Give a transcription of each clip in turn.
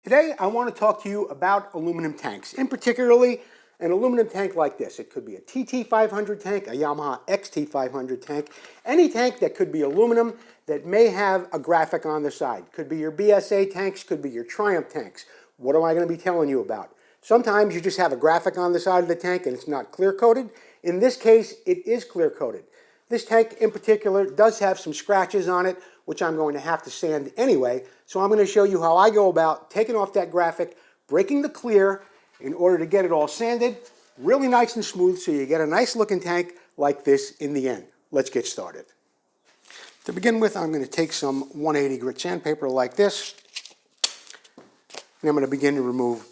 Today I want to talk to you about aluminum tanks, in particularly an aluminum tank like this. It could be a TT500 tank, a Yamaha XT500 tank, any tank that could be aluminum that may have a graphic on the side. Could be your BSA tanks, could be your Triumph tanks. What am I going to be telling you about? Sometimes you just have a graphic on the side of the tank and it's not clear coated. In this case, it is clear coated. This tank in particular does have some scratches on it, which I'm going to have to sand anyway. So I'm going to show you how I go about taking off that graphic, breaking the clear in order to get it all sanded, really nice and smooth so you get a nice looking tank like this in the end. Let's get started. To begin with, I'm going to take some 180 grit sandpaper like this, and I'm going to begin to remove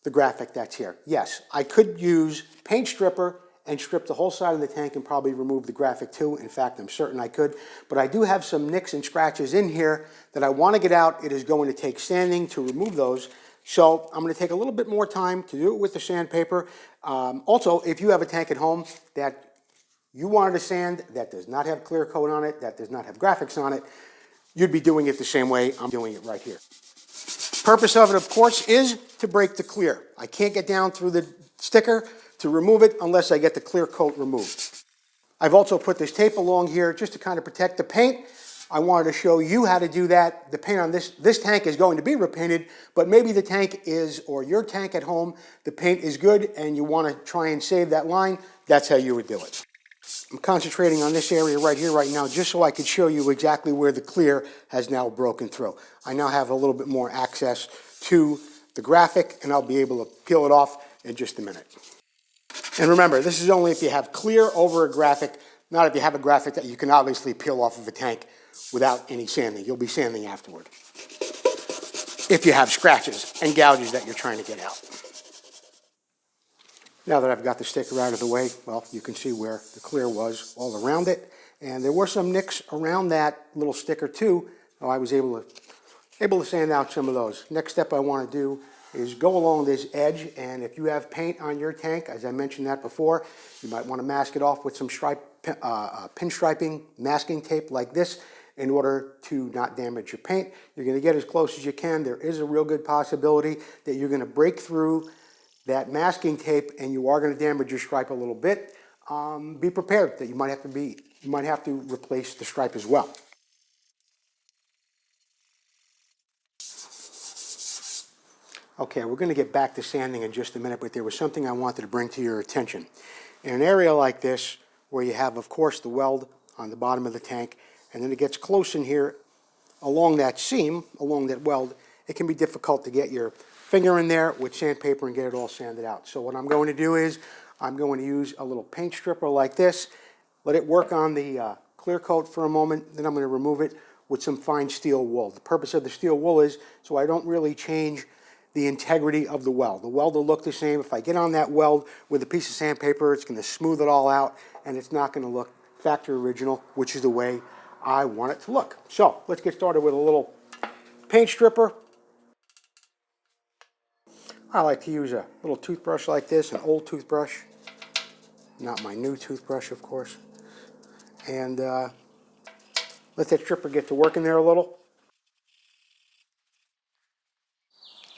the graphic that's here. Yes, I could use paint stripper and strip the whole side of the tank and probably remove the graphic too. In fact, I'm certain I could, but I do have some nicks and scratches in here that I want to get out. It is going to take sanding to remove those. So I'm going to take a little bit more time to do it with the sandpaper. Also, if you have a tank at home that you wanted to sand that does not have clear coat on it, that does not have graphics on it, you'd be doing it the same way I'm doing it right here. Purpose of it, of course, is to break the clear. I can't get down through the sticker to remove it unless I get the clear coat removed. I've also put this tape along here just to kind of protect the paint. I wanted to show you how to do that. The paint on this tank is going to be repainted, but maybe the tank is, or your tank at home, the paint is good and you want to try and save that line. That's how you would do it. I'm concentrating on this area right here, right now, just so I could show you exactly where the clear has now broken through. I now have a little bit more access to the graphic, and I'll be able to peel it off in just a minute. And remember, this is only if you have clear over a graphic, not if you have a graphic that you can obviously peel off of a tank without any sanding. You'll be sanding afterward, if you have scratches and gouges that you're trying to get out. Now that I've got the sticker out of the way, well, you can see where the clear was all around it. And there were some nicks around that little sticker too. So I was able to sand out some of those. Next step I want to do is go along this edge, and if you have paint on your tank, as I mentioned that before, you might want to mask it off with some pinstriping masking tape like this in order to not damage your paint. You're going to get as close as you can. There is a real good possibility that you're going to break through that masking tape and you are going to damage your stripe a little bit. Be prepared that you might have to replace the stripe as well. Okay, we're going to get back to sanding in just a minute, but there was something I wanted to bring to your attention. In an area like this, where you have, of course, the weld on the bottom of the tank, and then it gets close in here along that seam, along that weld, it can be difficult to get your finger in there with sandpaper and get it all sanded out. So what I'm going to do is I'm going to use a little paint stripper like this, let it work on the clear coat for a moment, then I'm going to remove it with some fine steel wool. The purpose of the steel wool is so I don't really change the integrity of the weld. The weld will look the same. If I get on that weld with a piece of sandpaper, it's going to smooth it all out and it's not going to look factory original, which is the way I want it to look. So let's get started with a little paint stripper. I like to use a little toothbrush like this, an old toothbrush, not my new toothbrush, of course. And let that stripper get to work in there a little.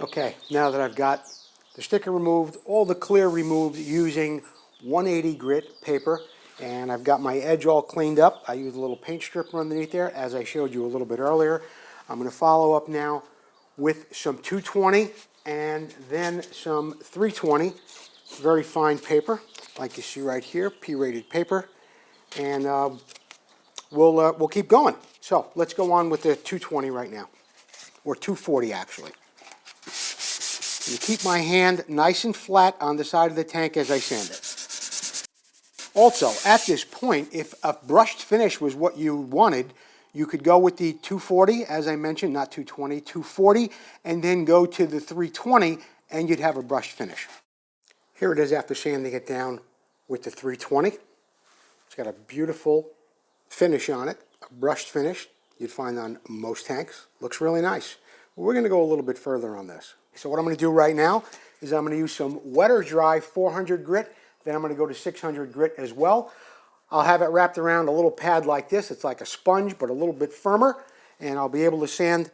Okay, now that I've got the sticker removed, all the clear removed using 180 grit paper, and I've got my edge all cleaned up. I used a little paint stripper underneath there, as I showed you a little bit earlier. I'm going to follow up now with some 220 and then some 320, very fine paper, like you see right here, P-rated paper, and we'll keep going. So let's go on with the 220 right now, or 240 actually. And keep my hand nice and flat on the side of the tank as I sand it. Also, at this point, if a brushed finish was what you wanted, you could go with the 240, as I mentioned, not 220, 240, and then go to the 320, and you'd have a brushed finish. Here it is after sanding it down with the 320. It's got a beautiful finish on it, a brushed finish you'd find on most tanks. Looks really nice. We're going to go a little bit further on this. So what I'm going to do right now is I'm going to use some wet or dry 400 grit. Then I'm going to go to 600 grit as well. I'll have it wrapped around a little pad like this. It's like a sponge, but a little bit firmer. And I'll be able to sand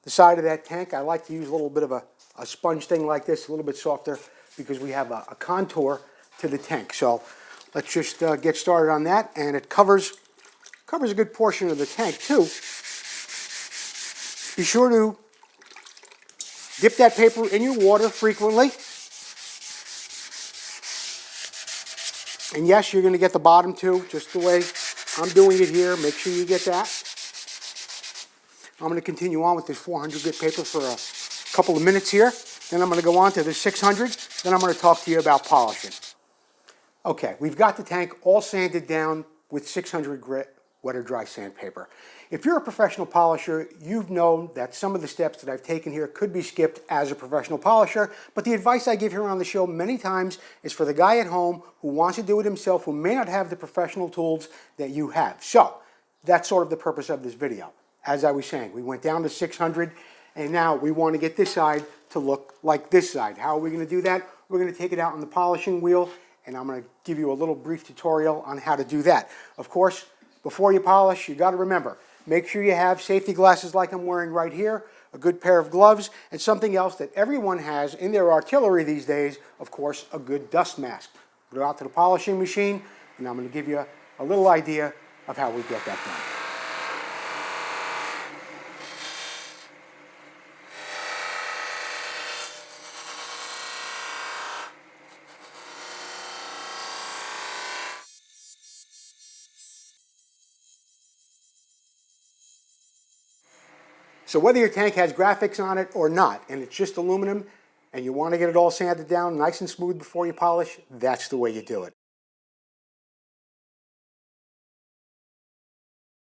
the side of that tank. I like to use a little bit of a sponge thing like this, a little bit softer, because we have a contour to the tank. So let's just get started on that, and it covers a good portion of the tank too. Be sure to dip that paper in your water frequently. And yes, you're going to get the bottom too, just the way I'm doing it here. Make sure you get that. I'm going to continue on with this 400 grit paper for a couple of minutes here. Then I'm going to go on to the 600. Then I'm going to talk to you about polishing. Okay, we've got the tank all sanded down with 600 grit wet or dry sandpaper. If you're a professional polisher, you've known that some of the steps that I've taken here could be skipped as a professional polisher, but the advice I give here on the show many times is for the guy at home who wants to do it himself, who may not have the professional tools that you have. So that's sort of the purpose of this video. As I was saying, we went down to 600, and now we want to get this side to look like this side. How are we going to do that? We're going to take it out on the polishing wheel, and I'm going to give you a little brief tutorial on how to do that. Of course, before you polish, you got to remember, make sure you have safety glasses like I'm wearing right here, a good pair of gloves, and something else that everyone has in their artillery these days, of course, a good dust mask. Put it out to the polishing machine, and I'm going to give you a little idea of how we get that done. So whether your tank has graphics on it or not, and it's just aluminum, and you want to get it all sanded down nice and smooth before you polish, that's the way you do it.